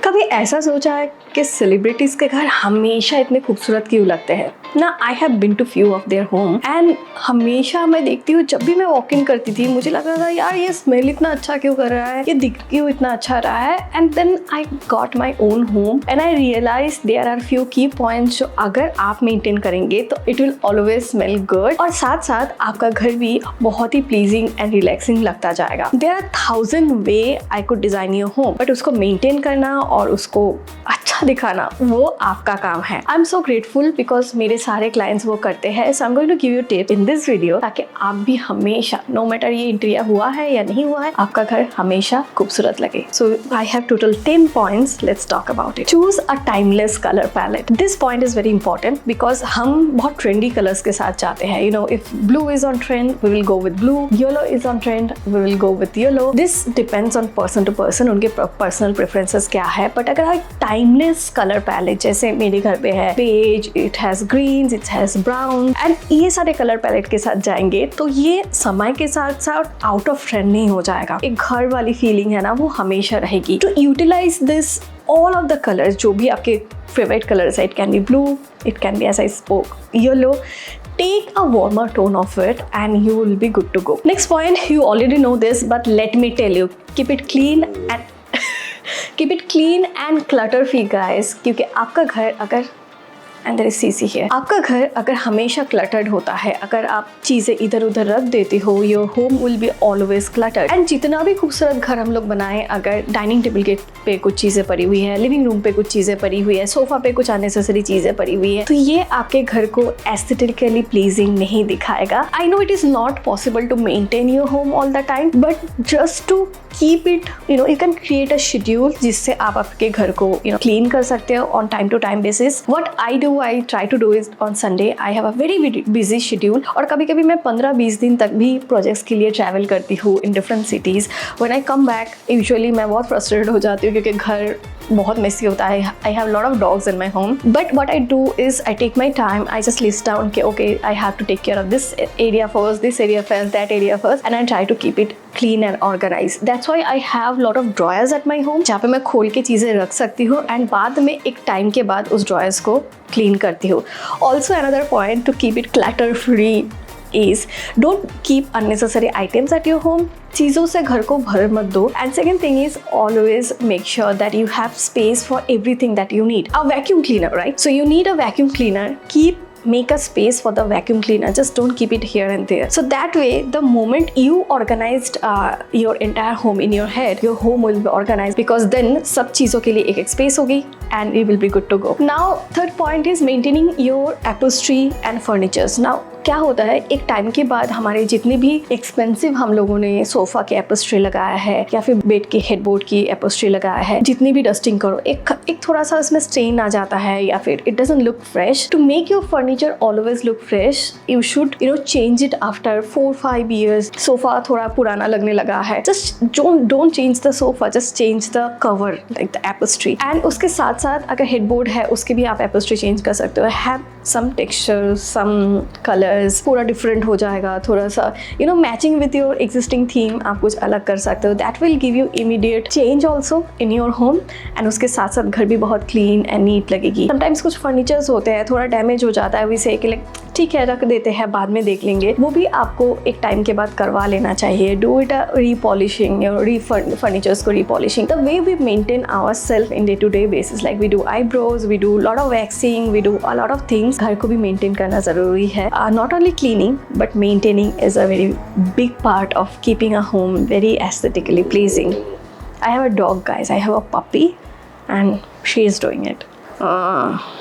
कभी ऐसा सोचा है कि सेलिब्रिटीज के घर हमेशा इतने खूबसूरत क्यों लगते हैं ना? I have been to few of their home and हमेशा मैं देखती हूँ, जब भी मैं वॉक इन करती थी मुझे लग रहा था यार ये स्मेल इतना अच्छा क्यों कर रहा है, ये दिख क्यों इतना अच्छा रहा है। And then I got my own home and I realise there are few key points जो अगर आप मेंटेन करेंगे तो it will always smell good और साथ साथ आपका घर भी बहुत ही प्लीजिंग एंड रिलैक्सिंग लगता जाएगा। There are 1000 way I could design your home, but उसको मेंटेन करना और उसको अच्छा दिखाना वो आपका काम है। I am so grateful because मेरे सारे क्लाइंट्स वो करते हैं। So I am going to give you tip in this video ताकि आप भी हमेशा, नो मैटर ये इंटीरियर हुआ है या नहीं हुआ है, आपका घर हमेशा खूबसूरत लगे। So I have total 10 points, let's talk about it. Choose a timeless colour palette. This point is very important because हम बहुत ट्रेंडी कलर्स के साथ जाते हैं। You know, if blue is on trend we will go with blue, yellow is on trend we will go with yellow. This depends on person to person, उनके personal preferences क्या है। But अगर आप timeless colour palette, जैसे मेरे घर पे है beige, it has greens, it has brown and ये सारे कलर पैलेट के साथ जाएंगे तो ये समय के साथ साथ आउट ऑफ ट्रेंड नहीं हो जाएगा। एक घर वाली फीलिंग है ना, वो हमेशा रहेगी। To utilise this all of the colors, जो भी आपके favorite colors है, it can be blue, it can be as I spoke yellow, take a warmer tone of it and you will be good to go. Next point, you already know this but let me tell you, keep it clean and clutter free guys, क्योंकि आपका घर अगर and there is CC here, आपका घर अगर हमेशा cluttered होता है, अगर आप चीज़ें इधर उधर रख देते हो, your home will be always cluttered. And जितना भी खूबसूरत घर हम लोग बनाएं, अगर डाइनिंग टेबल के पे कुछ चीज़ें पड़ी हुई है, लिविंग रूम पे कुछ चीज़ें पड़ी हुई है, सोफा पे कुछ अननेसेसरी चीज़ें पड़ी हुई है, तो ये आपके घर को एस्थेटिकली प्लीजिंग नहीं दिखाएगा। I know it is not possible to maintain your home all the time, but just to keep it, you can create a schedule जिससे आप आपके घर को क्लीन कर सकते हो on time to time basis. What I try to do is on Sunday I have a very busy schedule और कभी कभी मैं 15-20 दिन तक भी प्रोजेक्ट्स के लिए ट्रैवल करती हूँ in different cities. When I come back usually मैं बहुत फ्रस्ट्रेटेड हो जाती हूँ क्योंकि घर बहुत मेसी होता है। I have lot of dogs in my home, but what I do is I take my time, I just list down कि okay I have to take care of this area first, this area first, that area first and I try to keep it clean and organise. That's why I have lot of drawers at my home जहाँ पे मैं खोल के चीज़ें रख सकती हूँ and बाद में एक टाइम के बाद उस ड्रॉयर्स को क्लीन करती हूँ। Also another point two keep it clutter free is don't keep unnecessary items at your home. चीज़ों से घर को भर मत दो। And second thing is always make sure that you have space for everything that you need. A vacuum cleaner, right? So you need a vacuum cleaner. Make a space for the vacuum cleaner, just don't keep it here and there. So that way the moment you organized your entire home in your head, your home will be organized because then सब चीज़ों के लिए एक space होगी and it will be good to go. Now third point is maintaining your upholstery and furnitures. Now क्या होता है, एक टाइम के बाद हमारे जितने भी एक्सपेंसिव हम लोगों ने सोफा के एपोस्ट्री लगाया है या फिर बेड के हेडबोर्ड की एपोस्ट्री लगाया है, जितनी भी डस्टिंग करो एक थोड़ा सा उसमें स्टेन आ जाता है या फिर it doesn't look fresh. To make your furniture always look fresh you should change it after 4-5 years। Sofa थोड़ा पुराना लगने लगा है, just don't change the sofa, just change the cover like the upholstery. And उसके साथ साथ अगर headboard है उसके भी आप एपोस्ट्री चेंज कर सकते हो। Have some texture, some colour, पूरा डिफरेंट हो जाएगा, थोड़ा सा matching with your existing theme आप कुछ अलग कर सकते हो। That will give you immediate change also in your home and उसके साथ साथ घर भी बहुत क्लीन एंड नीट लगेगी। समटाइम्स कुछ फर्नीचर्स होते हैं थोड़ा डैमेज हो जाता है, वैसे कि ठीक है रख देते हैं बाद में देख लेंगे, वो भी आपको एक टाइम के बाद करवा लेना चाहिए। Do it a repolishing, furnitures को repolishing. The way we maintain our self in day to day basis, like we do eyebrows, we do lot of waxing, we do a lot of things. घर को भी maintain करना जरूरी है। Not only cleaning but maintaining is a very big part of keeping a home very aesthetically pleasing. I have a dog guys, I have a puppy and she is doing it.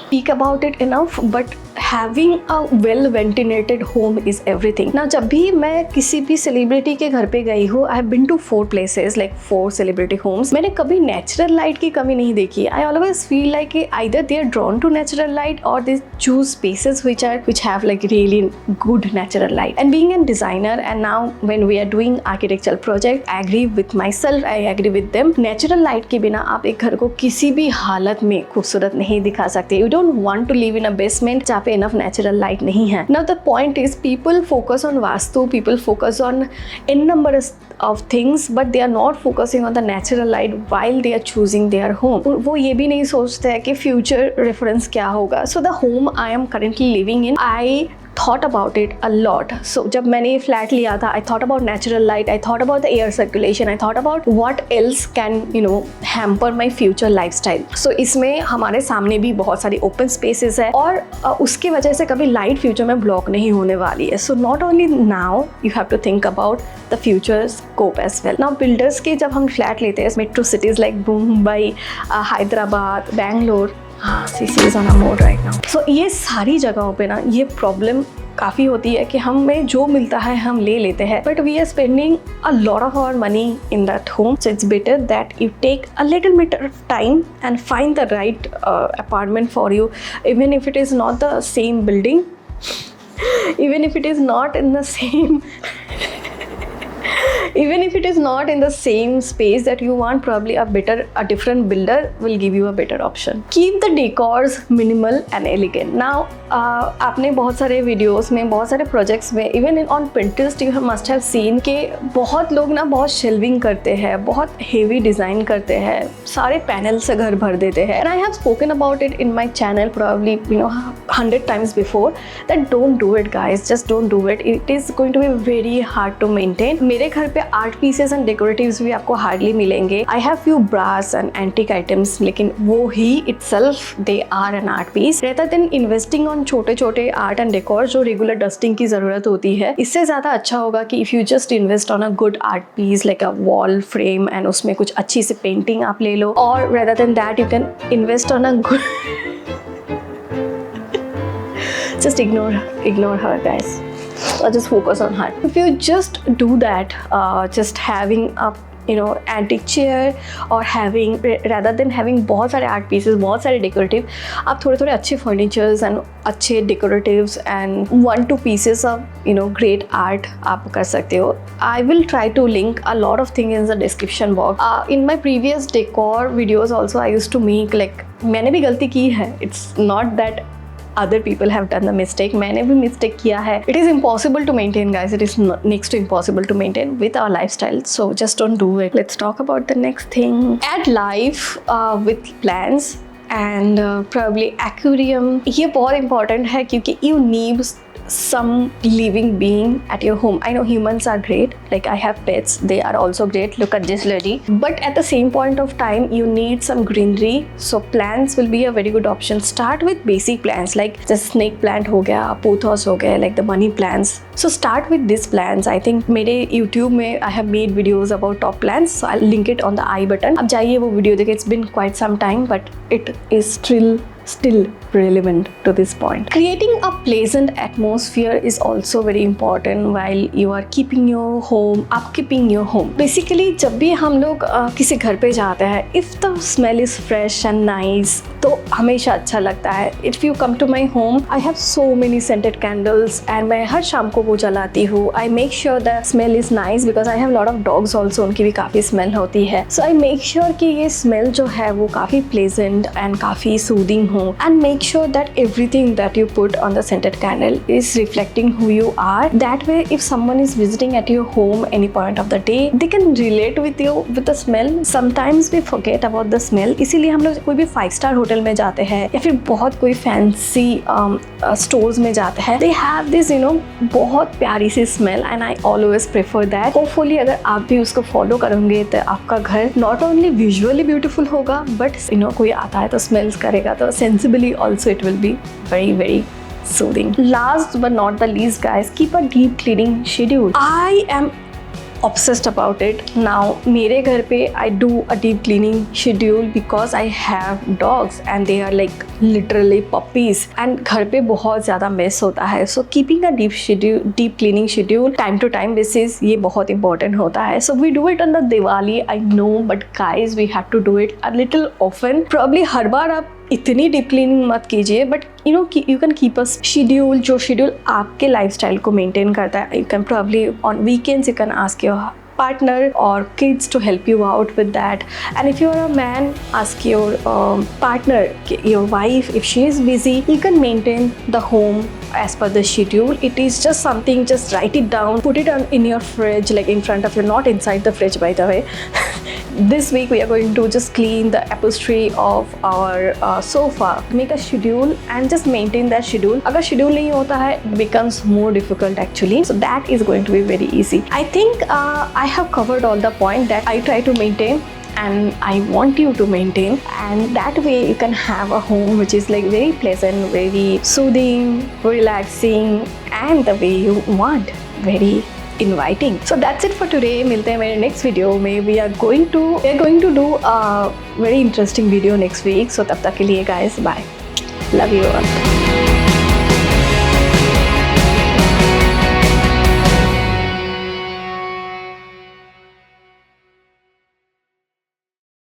Speak about it enough but having a well ventilated home is everything. Now जब भी मैं किसी भी celebrity के घर पे गई हूँ, I have been to 4 places like 4 celebrity homes, मैंने कभी नेचुरल लाइट की कमी नहीं देखी। I always feel like either they are drawn to natural light or they choose spaces which have like really good natural light. And being a designer and now when we are doing architectural project, I agree with myself, I agree with them, natural light के बिना आप एक घर को किसी भी हालत में खूबसूरत नहीं दिखा सकते। You don't want to live in a basement जहाँ पे इनफ नेचुरल लाइट नहीं है। Now the point is people focus on vastu, people focus on in number of things but they are not focusing on the natural light while they are choosing their home. वो ये भी नहीं सोचते हैं कि future reference क्या होगा. So the home I am currently living in, I thought about it a lot. So जब मैंने ये फ्लैट लिया था, I thought about natural light, I thought about the air circulation, I thought about what else can hamper my future lifestyle. So इसमें हमारे सामने भी बहुत सारी open spaces है और उसकी वजह से कभी लाइट फ्यूचर में ब्लॉक नहीं होने वाली है. So not only now you have to think about the future scope as well. Now builders के जब हम फ्लैट लेते हैं metro cities like Mumbai, Hyderabad, Bangalore, CC is on a mode right now. So ये सारी जगहों पे ना ये प्रॉब्लम काफ़ी होती है कि हमें जो मिलता है हम ले लेते हैं, but we are spending a lot of our money in that home. So it's better that you take a little bit of time and find the right apartment for you, even if it is not the same building, even if it is not in the same even if it is not in the same space that you want, probably a different builder will give you a better option. Keep the decors minimal and elegant. Now आपने बहुत सारे videos में, बहुत सारे projects में, even on Pinterest you must have seen कि बहुत लोग ना बहुत शेल्विंग करते हैं, बहुत हेवी डिज़ाइन करते हैं, सारे पैनल से घर भर देते हैं. And I have spoken about it in my channel probably 100 times before that don't do it guys, just don't do it. It is going to be very hard to maintain. मेरे घर पे art pieces and decoratives भी आपको hardly मिलेंगे. I have few brass and antique items, लेकिन वो ही itself they are an art piece. Rather than investing on छोटे छोटे आर्ट एंड डेकोर जो रेगुलर डस्टिंग की ज़रूरत होती है, इससे ज़्यादा अच्छा होगा कि if you just invest on a good art piece like a wall frame and उसमें कुछ अच्छी सी पेंटिंग आप ले लो. और rather than that you can invest on a good just ignore her guys, or just focus on her. If you just do that, just having a antique chair or having, rather than having बहुत सारे art pieces, बहुत सारे decorative, आप थोड़े थोड़े अच्छे furnitures and अच्छे decoratives and 1-2 pieces of great art आप कर सकते हो. I will try to link a lot of things in the description box. In my previous decor videos also I used to make like, मैंने भी गलती की है. It's not that other people have done the mistake. मैंने भी mistake किया है. It is impossible to maintain guys. It is next to impossible to maintain with our lifestyle. So just don't do it. Let's talk about the next thing. Add life with plants and probably aquarium. ये बहुत important है क्योंकि you need some living being at your home. I know humans are great, like I have pets, they are also great. Look at this lady. But at the same point of time you need some greenery, so plants will be a very good option. Start with basic plants like just snake plant हो गया, pothos हो गया, like the money plants. So start with these plants. I think मेरे YouTube में I have made videos about top plants, so I'll link it on the I button. अब जाइए वो video देखिए. It's been quite some time but it is still relevant to this point. Creating a pleasant atmosphere is also very important while you are keeping your home, upkeeping your home. Basically जब भी हम लोग किसी घर पे जाते हैं, if the smell is fresh and nice, तो हमेशा अच्छा लगता है. If you come to my home, I have so many scented candles and मैं हर शाम को वो जलाती हूँ. I make sure the smell is nice because I have a lot of dogs also, उनकी भी काफ़ी smell होती है. So I make sure कि ये smell जो है वो काफ़ी pleasant and काफ़ी soothing हो. And make sure that everything that you put on the scented candle is reflecting who you are. That way if someone is visiting at your home any point of the day, they can relate with you with the smell. Sometimes we forget about the smell. इसीलिए हम लोग कोई भी 5-star hotel में जाते हैं या फिर बहुत कोई फैंसी स्टोर्स में जाते हैं, they have this बहुत प्यारी सी smell and I always prefer that. Hopefully अगर आप भी उसको फॉलो करोगे तो आपका घर not only visually beautiful होगा but कोई आता है तो smells करेगा तो sensibly also it will be very very soothing. Last but not the least guys, keep a deep cleaning schedule. I am obsessed about it. Now मेरे घर पे I do a deep cleaning schedule because I have dogs and they are like literally puppies and घर पे बहुत ज़्यादा mess होता है. So keeping a deep cleaning schedule time to time basis ये बहुत important होता है. So we do it on the Diwali, I know, but guys we have to do it a little often. Probably हर बार आप इतनी deep cleaning मत कीजिए but you can keep a schedule जो schedule आपके लाइफस्टाइल को maintain करता है. You can probably on weekends you can ask your partner or kids to help you out with that. And if you're a man, ask your partner, your wife, if she is busy, you can maintain the home as per the schedule. It is just something, just write it down, put it in your fridge, like in front of you, not inside the fridge, by the way. This week we are going to just clean the upholstery of our sofa. Make a schedule and just maintain that schedule. अगर schedule नहीं होता है, it becomes more difficult actually. So that is going to be very easy. I think I have covered all the point that I try to maintain and I want you to maintain, and that way you can have a home which is like very pleasant, very soothing, relaxing, and the way you want, very inviting. So that's it for today. मिलते हैं मेरे next video में. We are going to do a very interesting video next week. So तब तक के लिए guys, bye. Love you all.